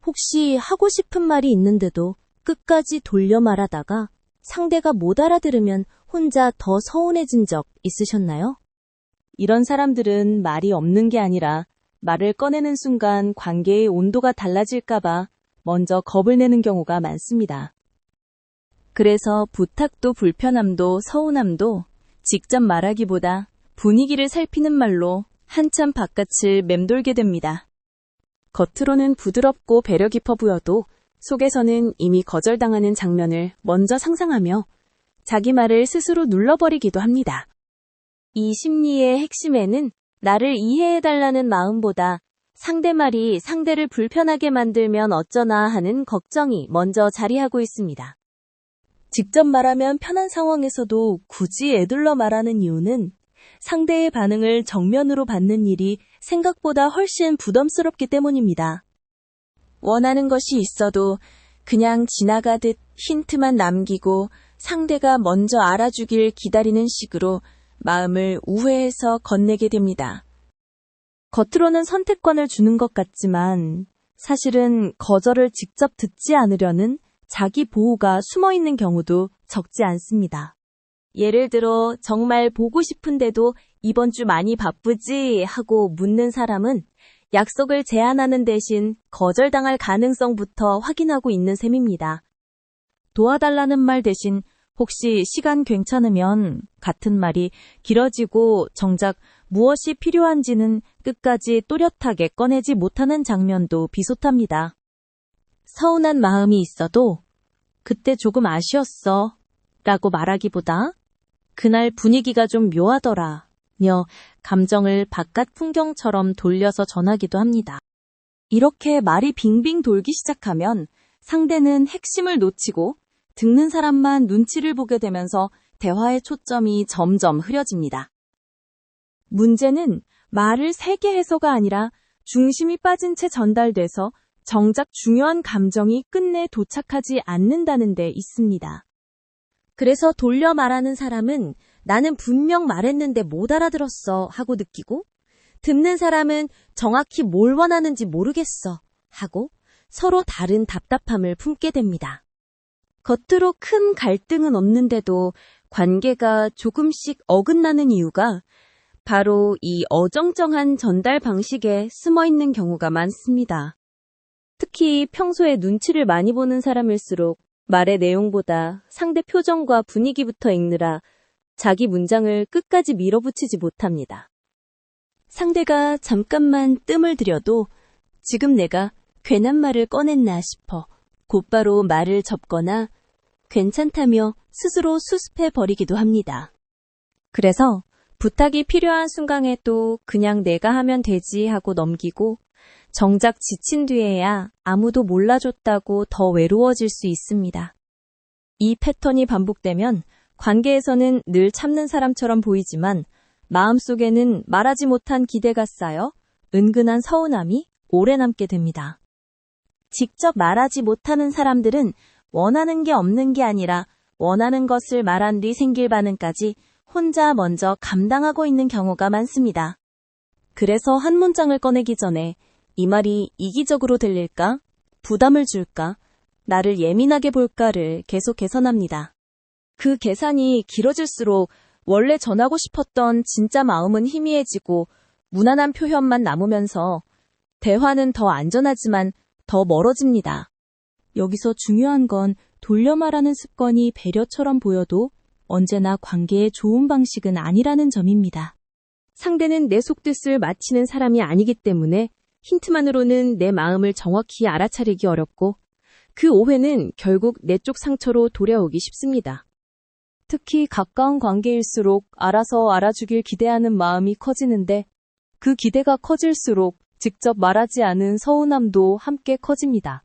혹시 하고 싶은 말이 있는데도 끝까지 돌려 말하다가 상대가 못 알아들으면 혼자 더 서운해진 적 있으셨나요? 이런 사람들은 말이 없는 게 아니라 말을 꺼내는 순간 관계의 온도가 달라질까봐 먼저 겁을 내는 경우가 많습니다. 그래서 부탁도 불편함도 서운함도 직접 말하기보다 분위기를 살피는 말로 한참 바깥을 맴돌게 됩니다. 겉으로는 부드럽고 배려 깊어 보여도 속에서는 이미 거절당하는 장면을 먼저 상상하며 자기 말을 스스로 눌러버리기도 합니다. 이 심리의 핵심에는 나를 이해해달라는 마음보다 상대 말이 상대를 불편하게 만들면 어쩌나 하는 걱정이 먼저 자리하고 있습니다. 직접 말하면 편한 상황에서도 굳이 애둘러 말하는 이유는 상대의 반응을 정면으로 받는 일이 생각보다 훨씬 부담스럽기 때문입니다. 원하는 것이 있어도 그냥 지나가듯 힌트만 남기고 상대가 먼저 알아주길 기다리는 식으로 마음을 우회해서 건네게 됩니다. 겉으로는 선택권을 주는 것 같지만 사실은 거절을 직접 듣지 않으려는 자기 보호가 숨어있는 경우도 적지 않습니다. 예를 들어 정말 보고 싶은데도 이번 주 많이 바쁘지 하고 묻는 사람은 약속을 제안하는 대신 거절당할 가능성부터 확인하고 있는 셈입니다. 도와달라는 말 대신 혹시 시간 괜찮으면 같은 말이 길어지고 정작 무엇이 필요한지는 끝까지 또렷하게 꺼내지 못하는 장면도 비슷합니다. 서운한 마음이 있어도 그때 조금 아쉬웠어 라고 말하기보다 그날 분위기가 좀 묘하더라 며 감정을 바깥 풍경처럼 돌려서 전하기도 합니다. 이렇게 말이 빙빙 돌기 시작하면 상대는 핵심을 놓치고 듣는 사람만 눈치를 보게 되면서 대화의 초점이 점점 흐려집니다. 문제는 말을 세게 해서가 아니라 중심이 빠진 채 전달돼서 정작 중요한 감정이 끝내 도착하지 않는다는 데 있습니다. 그래서 돌려 말하는 사람은 나는 분명 말했는데 못 알아들었어 하고 느끼고 듣는 사람은 정확히 뭘 원하는지 모르겠어 하고 서로 다른 답답함을 품게 됩니다. 겉으로 큰 갈등은 없는데도 관계가 조금씩 어긋나는 이유가 바로 이 어정쩡한 전달 방식에 숨어있는 경우가 많습니다. 특히 평소에 눈치를 많이 보는 사람일수록 말의 내용보다 상대 표정과 분위기부터 읽느라 자기 문장을 끝까지 밀어붙이지 못합니다. 상대가 잠깐만 뜸을 들여도 지금 내가 괜한 말을 꺼냈나 싶어 곧바로 말을 접거나 괜찮다며 스스로 수습해버리기도 합니다. 그래서 부탁이 필요한 순간에도 그냥 내가 하면 되지 하고 넘기고 정작 지친 뒤에야 아무도 몰라줬다고 더 외로워질 수 있습니다. 이 패턴이 반복되면 관계에서는 늘 참는 사람처럼 보이지만 마음속에는 말하지 못한 기대가 쌓여 은근한 서운함이 오래 남게 됩니다. 직접 말하지 못하는 사람들은 원하는 게 없는 게 아니라 원하는 것을 말한 뒤 생길 반응까지 혼자 먼저 감당하고 있는 경우가 많습니다. 그래서 한 문장을 꺼내기 전에 이 말이 이기적으로 들릴까? 부담을 줄까? 나를 예민하게 볼까를 계속 계산합니다. 그 계산이 길어질수록 원래 전하고 싶었던 진짜 마음은 희미해지고 무난한 표현만 남으면서 대화는 더 안전하지만 더 멀어집니다. 여기서 중요한 건 돌려 말하는 습관이 배려처럼 보여도 언제나 관계의 좋은 방식은 아니라는 점입니다. 상대는 내 속뜻을 맞히는 사람이 아니기 때문에 힌트만으로는 내 마음을 정확히 알아차리기 어렵고 그 오해는 결국 내 쪽 상처로 돌아오기 쉽습니다. 특히 가까운 관계일수록 알아서 알아주길 기대하는 마음이 커지는데 그 기대가 커질수록 직접 말하지 않은 서운함도 함께 커집니다.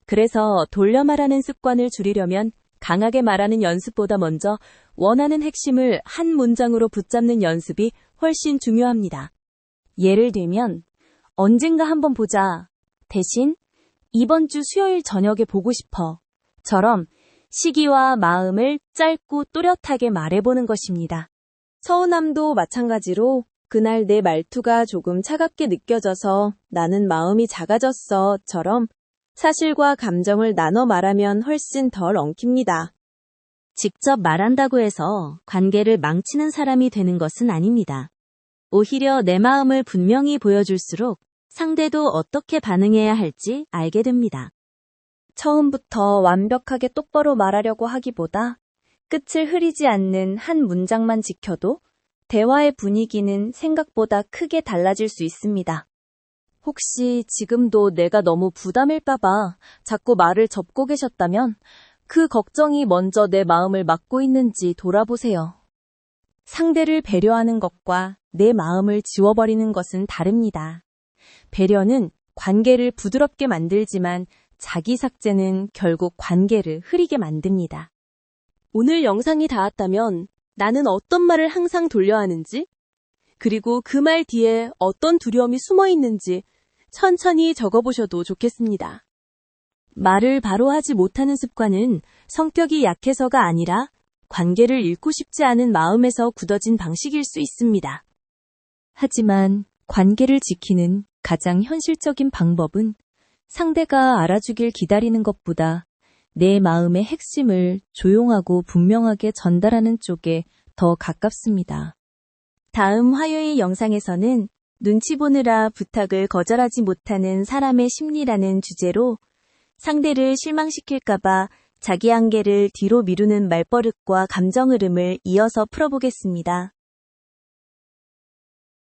그래서 돌려 말하는 습관을 줄이려면 강하게 말하는 연습보다 먼저 원하는 핵심을 한 문장으로 붙잡는 연습이 훨씬 중요합니다. 예를 들면 언젠가 한번 보자 대신 이번 주 수요일 저녁에 보고 싶어 처럼 시기와 마음을 짧고 또렷하게 말해보는 것입니다. 서운함도 마찬가지로 그날 내 말투가 조금 차갑게 느껴져서 나는 마음이 작아졌어 처럼 사실과 감정을 나눠 말하면 훨씬 덜 엉킵니다. 직접 말한다고 해서 관계를 망치는 사람이 되는 것은 아닙니다. 오히려 내 마음을 분명히 보여줄수록 상대도 어떻게 반응해야 할지 알게 됩니다. 처음부터 완벽하게 똑바로 말하려고 하기보다 끝을 흐리지 않는 한 문장만 지켜도 대화의 분위기는 생각보다 크게 달라질 수 있습니다. 혹시 지금도 내가 너무 부담일까봐 자꾸 말을 접고 계셨다면 그 걱정이 먼저 내 마음을 막고 있는지 돌아보세요. 상대를 배려하는 것과 내 마음을 지워버리는 것은 다릅니다. 배려는 관계를 부드럽게 만들지만 자기 삭제는 결국 관계를 흐리게 만듭니다. 오늘 영상이 닿았다면 나는 어떤 말을 항상 돌려야 하는지, 그리고 그 말 뒤에 어떤 두려움이 숨어 있는지 천천히 적어보셔도 좋겠습니다. 말을 바로 하지 못하는 습관은 성격이 약해서가 아니라 관계를 잃고 싶지 않은 마음에서 굳어진 방식일 수 있습니다. 하지만 관계를 지키는 가장 현실적인 방법은 상대가 알아주길 기다리는 것보다 내 마음의 핵심을 조용하고 분명하게 전달하는 쪽에 더 가깝습니다. 다음 화요일 영상에서는 눈치 보느라 부탁을 거절하지 못하는 사람의 심리라는 주제로 상대를 실망시킬까봐 자기 한계를 뒤로 미루는 말버릇과 감정 흐름을 이어서 풀어보겠습니다.